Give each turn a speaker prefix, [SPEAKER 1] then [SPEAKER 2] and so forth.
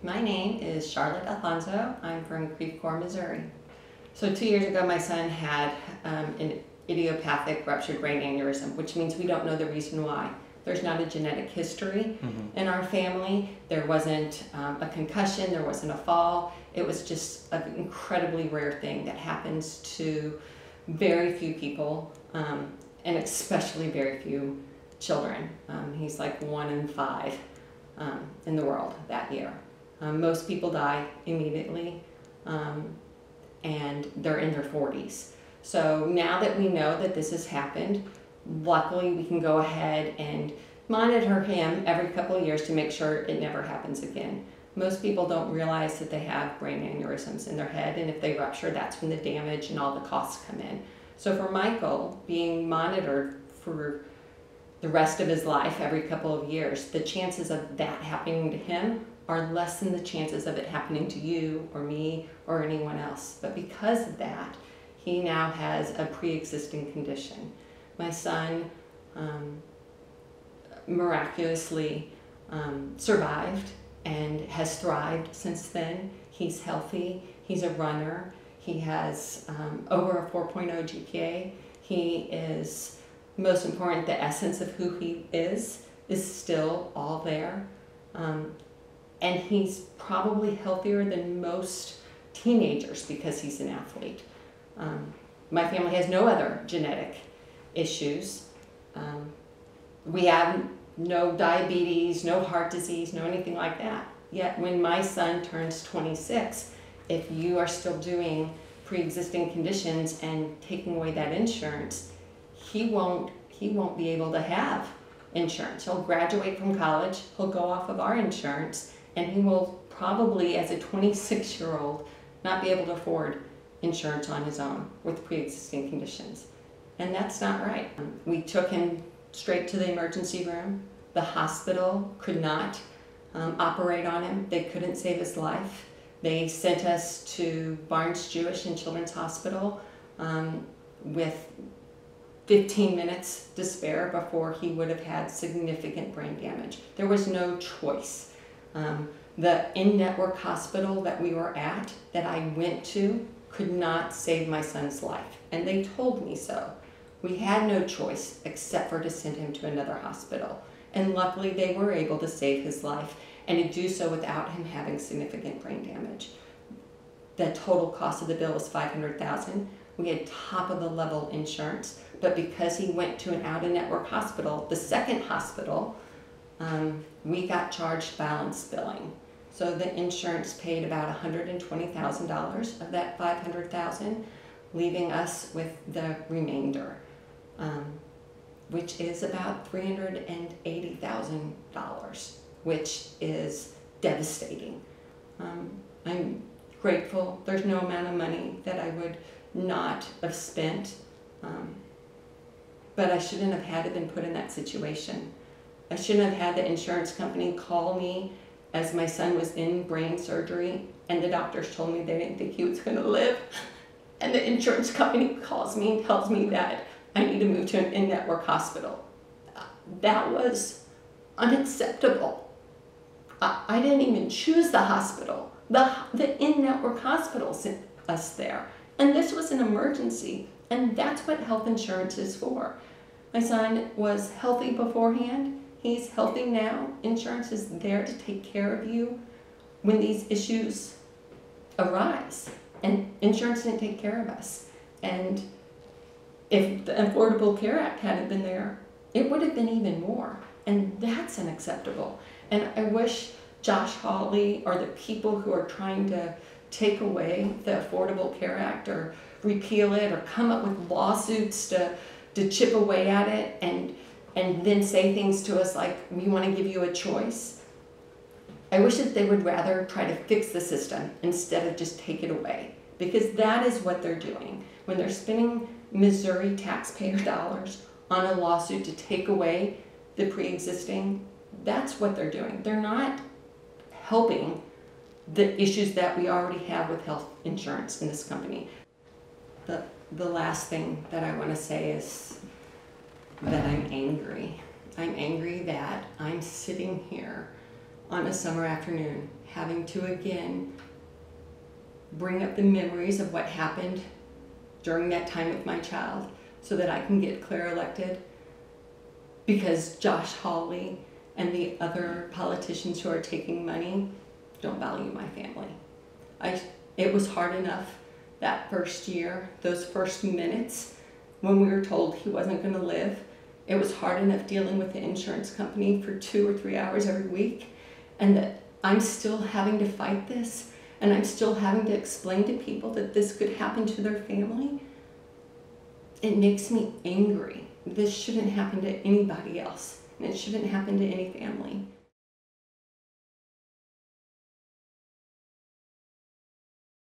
[SPEAKER 1] My name is Charlotte Alfonso. I'm from Creve Coeur, Missouri. So 2 years ago, my son had an idiopathic ruptured brain aneurysm, which means we don't know the reason why. There's not a genetic history in our family. There wasn't a concussion, there wasn't a fall. It was just an incredibly rare thing that happens to very few people, and especially very few children. He's like 1 in 5 in the world that year. Most people die immediately, and they're in their 40s. So now that we know that this has happened, luckily we can go ahead and monitor him every couple of years to make sure it never happens again. Most people don't realize that they have brain aneurysms in their head, and if they rupture, that's when the damage and all the costs come in. So for Michael, being monitored for the rest of his life every couple of years, the chances of that happening to him are less than the chances of it happening to you or me or anyone else. But because of that, he now has a pre-existing condition. My son miraculously survived and has thrived since then. He's healthy, he's a runner, he has over a 4.0 GPA. He is, most important, the essence of who he is still all there. And he's probably healthier than most teenagers because he's an athlete. My family has no other genetic issues. We have no diabetes, no heart disease, no anything like that. Yet when my son turns 26, if you are still doing pre-existing conditions and taking away that insurance, he won't be able to have insurance. He'll graduate from college, he'll go off of our insurance, and he will probably, as a 26-year-old, not be able to afford insurance on his own with pre-existing conditions. And that's not right. We took him straight to the emergency room. The hospital could not operate on him. They couldn't save his life. They sent us to Barnes Jewish and Children's Hospital with 15 minutes to spare before he would have had significant brain damage. There was no choice. The in-network hospital that we were at, that I went to, could not save my son's life, and they told me so. We had no choice except for to send him to another hospital, and luckily they were able to save his life and to do so without him having significant brain damage. The total cost of the bill was $500,000. We had top of the level insurance, but because he went to an out-of-network hospital, the second hospital, we got charged balance billing. So the insurance paid about $120,000 of that $500,000, leaving us with the remainder, which is about $380,000, which is devastating. I'm grateful. There's no amount of money that I would not have spent, but I shouldn't have had to been put in that situation. I shouldn't have had the insurance company call me as my son was in brain surgery and the doctors told me they didn't think he was going to live. And the insurance company calls me and tells me that I need to move to an in-network hospital. That was unacceptable. I didn't even choose the hospital. The in-network hospital sent us there. And this was an emergency, and that's what health insurance is for. My son was healthy beforehand. He's healthy now. Insurance is there to take care of you when these issues arise. And insurance didn't take care of us. And if the Affordable Care Act hadn't been there, it would have been even more. And that's unacceptable. And I wish Josh Hawley or the people who are trying to take away the Affordable Care Act or repeal it or come up with lawsuits to chip away at it and then say things to us like, we want to give you a choice. I wish that they would rather try to fix the system instead of just take it away, because that is what they're doing. When they're spending Missouri taxpayer dollars on a lawsuit to take away the pre-existing, that's what they're doing. They're not helping the issues that we already have with health insurance in this company. The last thing that I want to say is that I'm angry. I'm angry that I'm sitting here on a summer afternoon, having to again bring up the memories of what happened during that time with my child so that I can get Claire elected, because Josh Hawley and the other politicians who are taking money don't value my family. It was hard enough that first year, those first minutes when we were told he wasn't going to live. It was hard enough dealing with the insurance company for 2 or 3 hours every week, and that I'm still having to fight this, and I'm still having to explain to people that this could happen to their family. It makes me angry. This shouldn't happen to anybody else, and it shouldn't happen to any family.